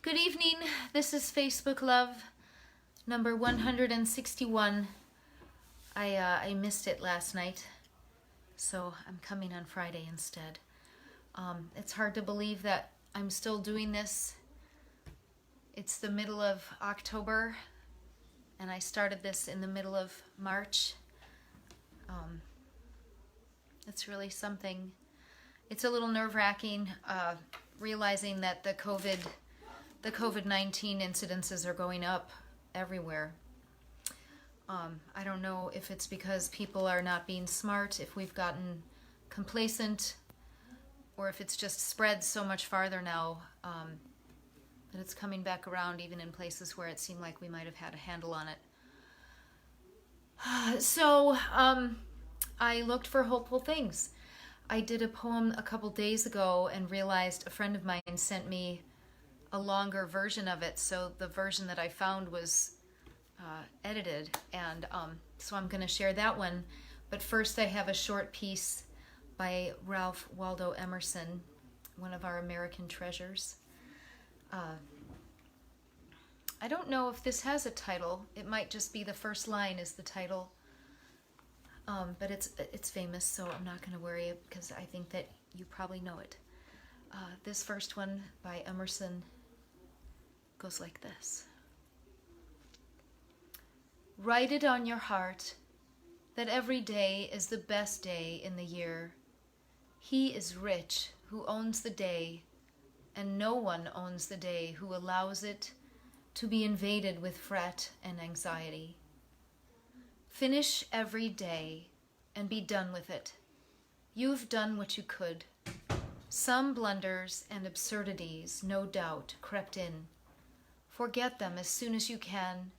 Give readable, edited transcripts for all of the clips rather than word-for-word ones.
Good evening. This is Facebook Love number 161. I missed it last night, so I'm coming on Friday instead. It's hard to believe that I'm still doing this. It's the middle of October, and I started this in the middle of March. It's really something. It's a little nerve-wracking realizing that the COVID-19 incidences are going up everywhere. I don't know if it's because people are not being smart, if we've gotten complacent, or if it's just spread so much farther now that it's coming back around even in places where it seemed like we might have had a handle on it. So I looked for hopeful things. I did a poem a couple days ago and realized a friend of mine sent me a longer version of it, so the version that I found was edited, and so I'm going to share that one. But first I have a short piece by Waldo Emerson, one of our American treasures. I don't know if this has a title. It might just be the first line is the title, but it's famous, so I'm not going to worry because I think that you probably know it. This first one by Emerson goes like this. Write it on your heart that every day is the best day in the year. He is rich who owns the day, and no one owns the day who allows it to be invaded with fret and anxiety. Finish every day and be done with it. You've done what you could. Some blunders and absurdities, no doubt, crept in. Forget them as soon as you can.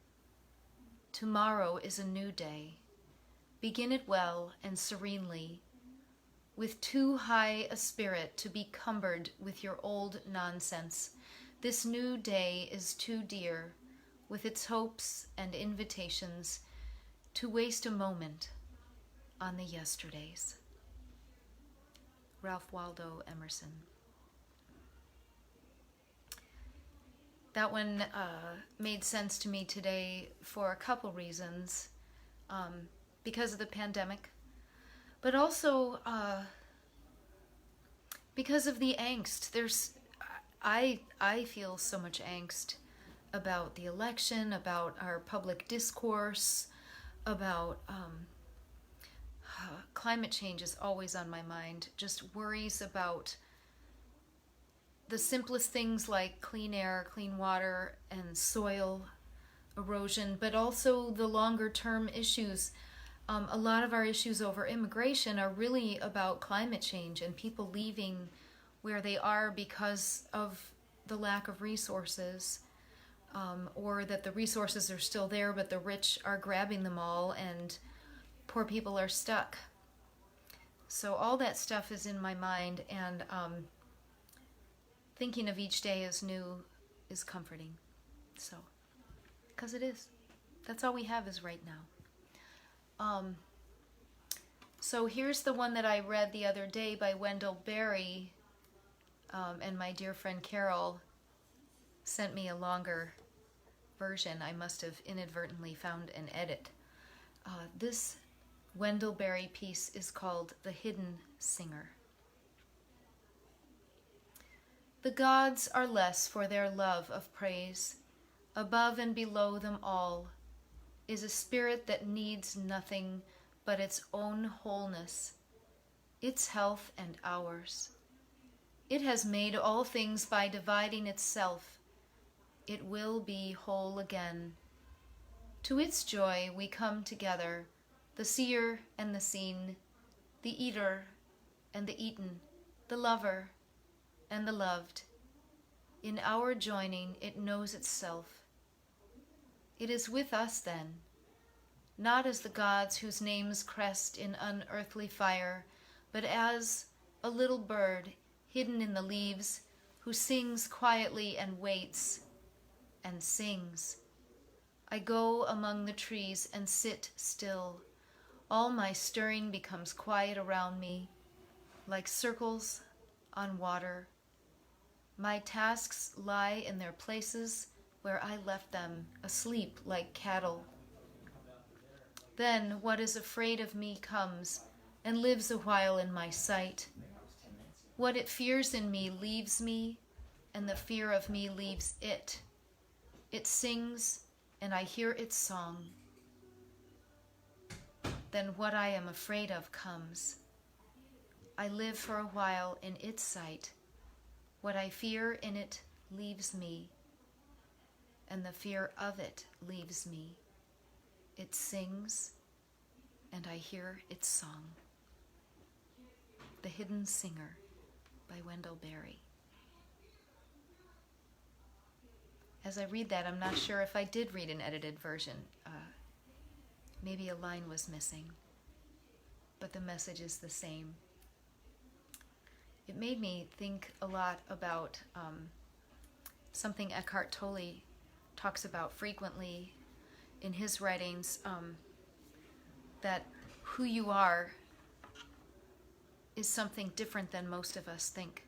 Tomorrow is a new day. Begin it well and serenely, with too high a spirit to be cumbered with your old nonsense. This new day is too dear, with its hopes and invitations, to waste a moment on the yesterdays. Ralph Waldo Emerson. That one made sense to me today for a couple reasons, because of the pandemic, but also because of the angst. I feel so much angst about the election, about our public discourse, about climate change is always on my mind. Just worries about the simplest things like clean air, clean water, and soil erosion, but also the longer term issues. A lot of our issues over immigration are really about climate change and people leaving where they are because of the lack of resources, or that the resources are still there but the rich are grabbing them all and poor people are stuck. So all that stuff is in my mind, and thinking of each day as new is comforting. So, because it is. That's all we have is right now. So here's the one that I read the other day by Wendell, and my dear friend Carol sent me a longer version. I must have inadvertently found an edit. This Wendell Berry piece is called The Hidden Singer. The gods are less for their love of praise. Above and below them all is a spirit that needs nothing but its own wholeness, its health and ours. It has made all things by dividing itself. It will be whole again. To its joy we come together, the seer and the seen, the eater and the eaten, the lover and the loved. In our joining it knows itself. It is with us then, not as the gods whose names crest in unearthly fire, but as a little bird hidden in the leaves who sings quietly and waits and sings. I go among the trees and sit still. All my stirring becomes quiet around me, like circles on water. My tasks lie in their places where I left them, asleep like cattle. Then what is afraid of me comes and lives a while in my sight. What it fears in me leaves me, and the fear of me leaves it. It sings, and I hear its song. Then what I am afraid of comes. I live for a while in its sight. What I fear in it leaves me, and the fear of it leaves me. It sings, and I hear its song. The Hidden Singer by Wendell. As I read that, I'm not sure if I did read an edited version. Maybe a line was missing, but the message is the same. It made me think a lot about something Eckhart Tolle talks about frequently in his writings, that who you are is something different than most of us think.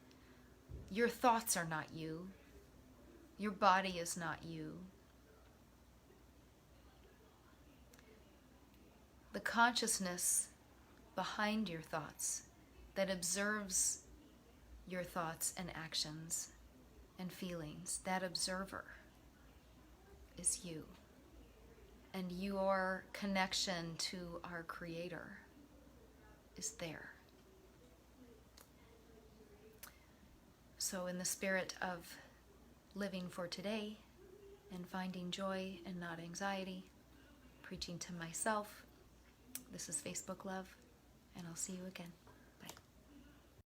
Your thoughts are not you. Your body is not you. The consciousness behind your thoughts that observes your thoughts and actions and feelings, that observer is you. And your connection to our Creator is there. So in the spirit of living for today and finding joy and not anxiety, preaching to myself, this is Facebook Love, and I'll see you again.